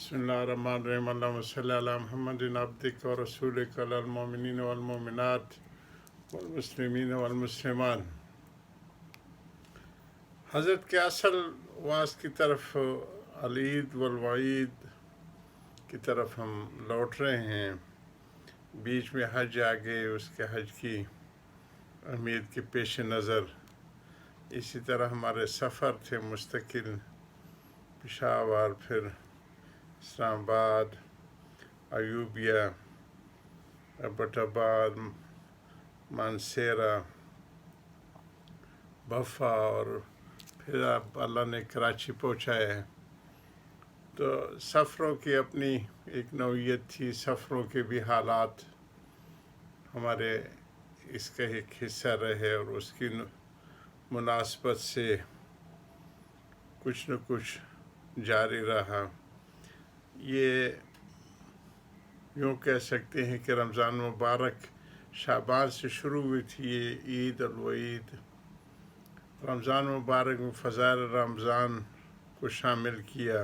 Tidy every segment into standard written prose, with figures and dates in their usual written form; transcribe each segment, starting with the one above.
بسم اللہ الرحمن الرحیم اللہم صلی علی محمد عبدک و رسولک علی المؤمنین والمؤمنات والمسلمین والمسلمان۔ حضرت کے اصل واعظ کی طرف العید والوعید کی طرف ہم لوٹ رہے ہیں۔ بیچ میں حج آگے، اس کے حج کی اہمیت کے پیش نظر اسی طرح ہمارے سفر تھے مستقل، پشاور، پھر اسلام آباد، ایوبیہ، ایبٹ آباد، مانسیرا، بفا، اور پھر اب اللہ نے کراچی پہنچایا ہے۔ تو سفروں کی اپنی ایک نوعیت تھی، سفروں کے بھی حالات ہمارے اس کا ایک حصہ رہے، اور اس کی مناسبت سے کچھ نہ کچھ جاری رہا۔ یہ یوں کہہ سکتے ہیں کہ رمضان مبارک شعبان سے شروع ہوئی تھی یہ عید الوعید۔ رمضان مبارک میں فضائل رمضان کو شامل کیا،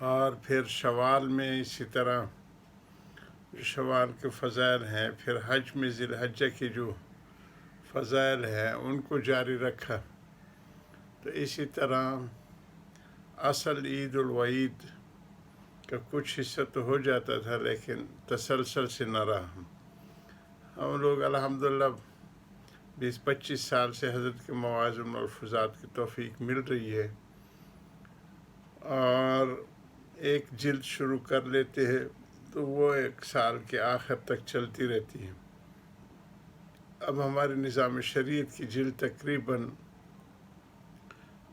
اور پھر شوال میں اسی طرح جو شوال کے فضائل ہیں، پھر حج میں ذی الحجہ کے جو فضائل ہیں ان کو جاری رکھا۔ تو اسی طرح اصل عید الوعید کا کچھ حصہ تو ہو جاتا تھا، لیکن تسلسل سے نہ رہا۔ ہم لوگ الحمدللہ 20-25 سال سے حضرت کے مواعظ و ملفوظات کی توفیق مل رہی ہے، اور ایک جلد شروع کر لیتے ہیں تو وہ 1 سال کے آخر تک چلتی رہتی ہے۔ اب ہمارے نظام شریعت کی جلد تقریباً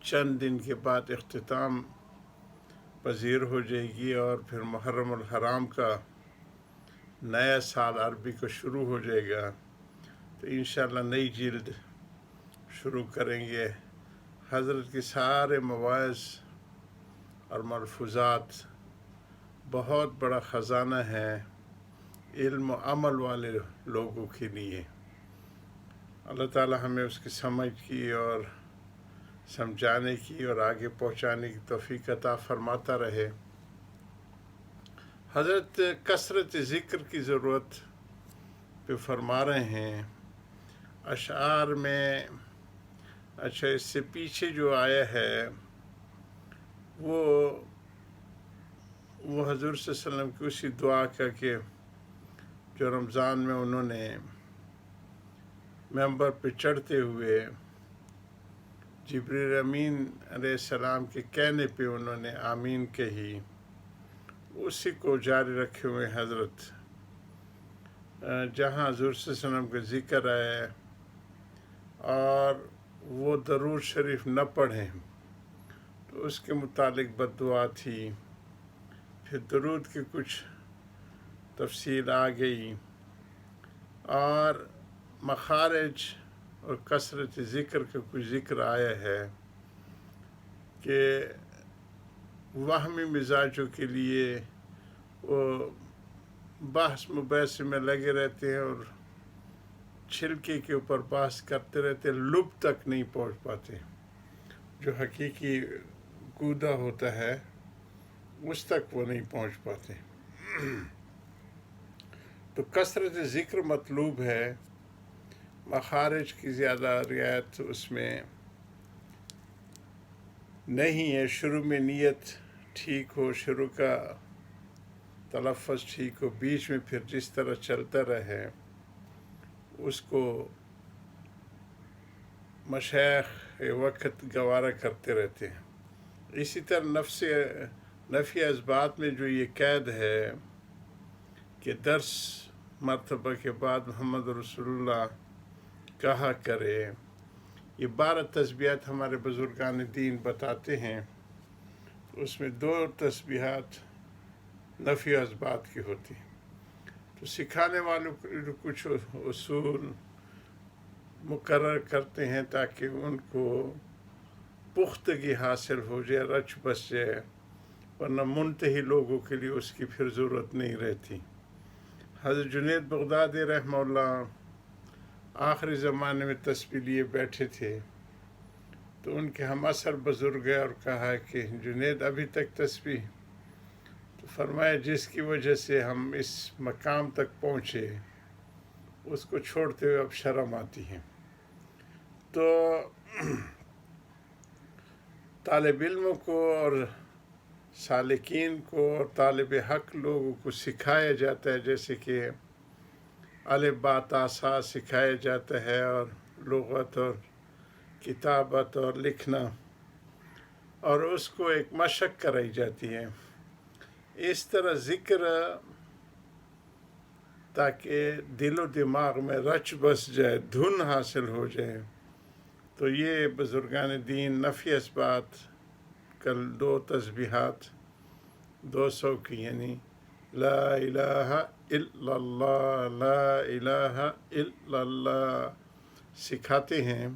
چند دن کے بعد اختتام پذیر ہو جائے گی، اور پھر محرم الحرام کا نیا سال عربی کو شروع ہو جائے گا، تو انشاءاللہ نئی جلد شروع کریں گے۔ حضرت کے سارے مواعظ اور ملفوظات بہت بڑا خزانہ ہے علم و عمل والے لوگوں کے لیے۔ اللہ تعالی ہمیں اس کی سمجھ کی اور سمجھانے کی اور آگے پہنچانے کی توفیق عطا فرماتا رہے۔ حضرت کثرت ذکر کی ضرورت پہ فرما رہے ہیں اشعار میں۔ اچھا، اس سے پیچھے جو آیا ہے وہ حضور صلی اللہ علیہ وسلم کی اسی دعا کا کہ جو رمضان میں انہوں نے ممبر پہ چڑھتے ہوئے جبریل امین علیہ السلام کے کہنے پہ انہوں نے آمین کہی، اسی کو جاری رکھے ہوئے حضرت۔ جہاں حضور صلی اللہ علیہ وسلم کا ذکر ہے اور وہ درود شریف نہ پڑھیں تو اس کے متعلق بد دعا تھی۔ پھر درود کی کچھ تفصیل آ گئی، اور مخارج اور کثرت ذکر کا کچھ ذکر آیا ہے کہ وہمی مزاجوں کے لیے وہ بحث مباحثے میں لگے رہتے ہیں اور چھلکے کے اوپر بحث کرتے رہتے، لب تک نہیں پہنچ پاتے۔ جو حقیقی گودا ہوتا ہے اس تک وہ نہیں پہنچ پاتے۔ تو کثرت ذکر مطلوب ہے، مخارج کی زیادہ رعایت اس میں نہیں ہے۔ شروع میں نیت ٹھیک ہو، شروع کا تلفظ ٹھیک ہو، بیچ میں پھر جس طرح چلتا رہے اس کو مشائخ وقت گوارا کرتے رہتے ہیں۔ اسی طرح نفی اثبات میں جو یہ قید ہے کہ 10 مرتبہ کے بعد محمد رسول اللہ کہا کرے، یہ 12 تسبیحات ہمارے بزرگان دین بتاتے ہیں، اس میں 2 تسبیحات نفی اثبات کی ہوتی ہیں۔ تو سکھانے والوں کو کچھ اصول مقرر کرتے ہیں تاکہ ان کو پختگی حاصل ہو جائے، رچ بس جائے، ورنہ منتہی لوگوں کے لیے اس کی پھر ضرورت نہیں رہتی۔ حضرت جنید بغدادی رحمہ اللہ آخری زمانے میں تسبیح لیے بیٹھے تھے، تو تو ان کے ہم اثر بزرگ گئے اور کہا کہ جنید ابھی تک تسبیح، تو فرمایا جس کی وجہ سے ہم اس مقام تک پہنچے اس کو چھوڑتے ہوئے اب شرم آتی ہے۔ تو طالب علموں کو اور سالکین کو اور طالب حق لوگوں کو سکھایا جاتا ہے، جیسے کہ الف با تا سا سکھایا جاتا ہے، اور لغت اور کتابت اور لکھنا، اور اس کو ایک مشق کرائی جاتی ہے۔ اس طرح ذکر تاکہ دل و دماغ میں رچ بس جائے، دھن حاصل ہو جائے۔ تو یہ بزرگان دین نفی اثبات، کل 2 تسبیحات 200 کی، یعنی لا الہ الا اللہ، لا الہ الا اللہ سکھاتے ہیں۔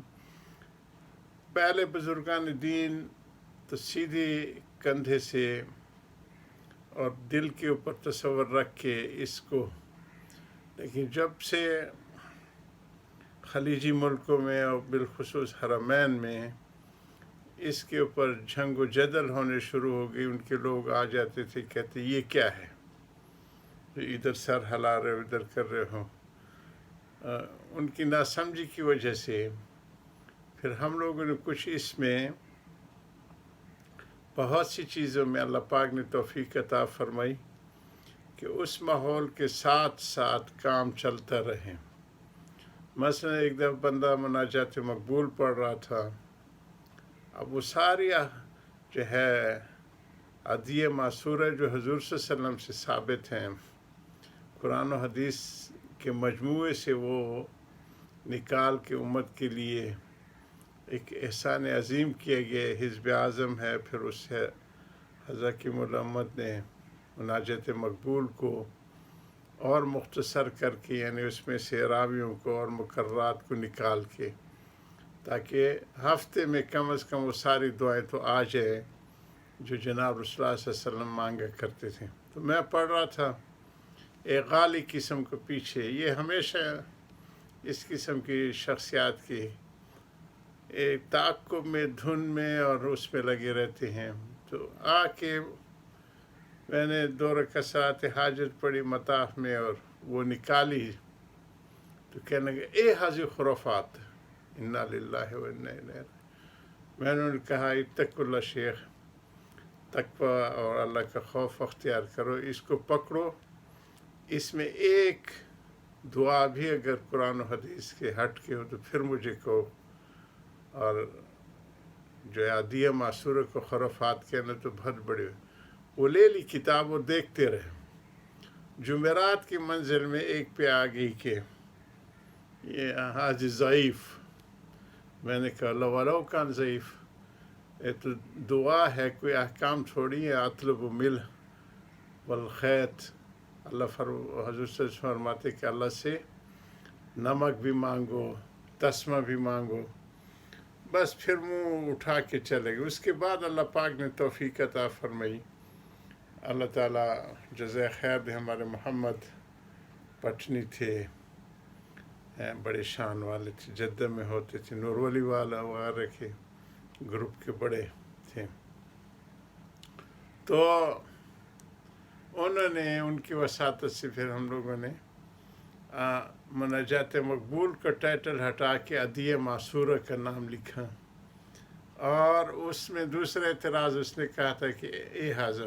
پہلے بزرگان دین تو سیدھے کندھے سے اور دل کے اوپر تصور رکھ کے اس کو، لیکن جب سے خلیجی ملکوں میں اور بالخصوص حرمین میں اس کے اوپر جنگ و جدل ہونے شروع ہو گئی، ان کے لوگ آ جاتے تھے، کہتے یہ کیا ہے، ادھر سر ہلا رہے ہو، ادھر کر رہے ہو۔ ان کی ناسمجھی کی وجہ سے پھر ہم لوگوں نے کچھ اس میں بہت سی چیزوں میں اللہ پاک نے توفیق عطا فرمائی کہ اس ماحول کے ساتھ ساتھ کام چلتا رہے۔ مثلا ایک دفعہ بندہ مناجات مقبول پڑھ رہا تھا، اب وہ ساری جو ہے ادعیہ معصورہ جو حضور صلی اللہ علیہ وسلم سے ثابت ہیں، قرآن و حدیث کے مجموعے سے وہ نکال کے امت کے لیے ایک احسان عظیم کیا گیا۔ حزب اعظم ہے، پھر اس سے حضرت محمد نے مناجات مقبول کو اور مختصر کر کے، یعنی اس میں سے راویوں کو اور مقررات کو نکال کے، تاکہ ہفتے میں کم از کم وہ ساری دعائیں تو آ جائے جو جناب رسول اللہ صلی اللہ علیہ وسلم مانگا کرتے تھے۔ تو میں پڑھ رہا تھا ایک غالی قسم کے پیچھے، یہ ہمیشہ اس قسم کی شخصیات کی ایک تعاقب میں، دھن میں اور اس میں لگے رہتے ہیں۔ تو آ کے میں نے 2 رکعت صلاۃ حاجت پڑھی مطاف میں اور وہ نکالی، تو کہنے لگے اے حاضر خرافات، انا للہ و انا الیہ راجعون۔ میں نے کہا اتقوا اللہ شیخ، تقوی اور اللہ کا خوف اختیار کرو، اس کو پکڑو، اس میں ایک دعا بھی اگر قرآن و حدیث کے ہٹ کے ہو تو پھر مجھے کہو، اور جو ادعیہ معصورہ کو خرافات کہنا تو بہت بڑے۔ وہ لے لی کتاب اور دیکھتے رہے، جمعرات کی منزل میں ایک پہ آ گئی کہ یہ حاجی ضعیف۔ میں نے کہا لو کان ضعیف، یہ تو دعا ہے، کوئی احکام تھوڑی ہے، اطلب مل والخیت۔ اللہ حضور صلی اللہ علیہ وسلم فرماتے کہ اللہ سے نمک بھی مانگو، تسمہ بھی مانگو۔ بس پھر منہ اٹھا کے چلے گئے۔ اس کے بعد اللہ پاک نے توفیق عطا فرمائی۔ اللہ تعالیٰ جزائے خیر دے۔ ہمارے محمد پٹنی تھے، بڑے شان والے تھے، جدہ میں ہوتے تھے، نور ولی والا وغیرہ کے گروپ کے بڑے تھے۔ تو انہوں نے ان کی وساطت سے پھر ہم لوگوں نے مناجات مقبول کا ٹائٹل ہٹا کے ادعیہ معصورہ کا نام لکھا، اور اس میں دوسرا اعتراض اس نے کہا تھا کہ اے حاضر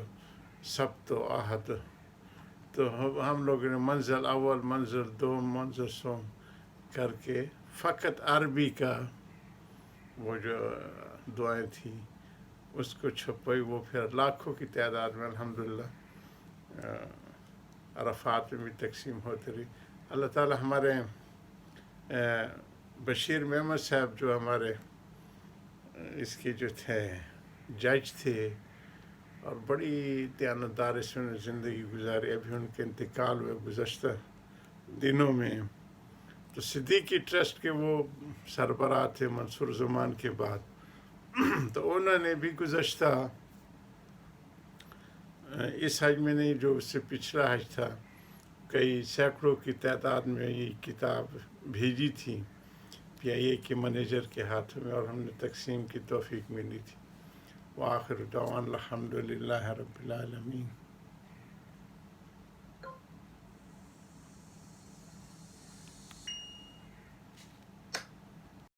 سبت و احد، تو ہم لوگوں نے منزل اول، منزل دوم، منزل سوم کر کے فقط عربی کا وہ جو دعائیں تھیں اس کو چھپائی، وہ پھر لاکھوں کی تعداد میں الحمدللہ عرفات میں بھی تقسیم ہوتی رہی۔ اللہ تعالیٰ ہمارے بشیر محمد صاحب جو ہمارے اس کے جو تھے جج تھے اور بڑی دیانتدار اس میں زندگی گزاری، ابھی ان کے انتقال ہوئے گزشتہ دنوں میں، تو صدیقی ٹرسٹ کے وہ سربراہ تھے منصور زمان کے بعد۔ تو انہوں نے بھی گزشتہ اس حج میں نہیں، جو اس سے پچھلا حج تھا، کئی سینکڑوں کی تعداد میں یہ کتاب بھیجی تھی PIA کے منیجر کے ہاتھ میں، اور ہم نے تقسیم کی توفیق ملی تھی۔ وآخر دعوانا الحمدللہ رب العالمین۔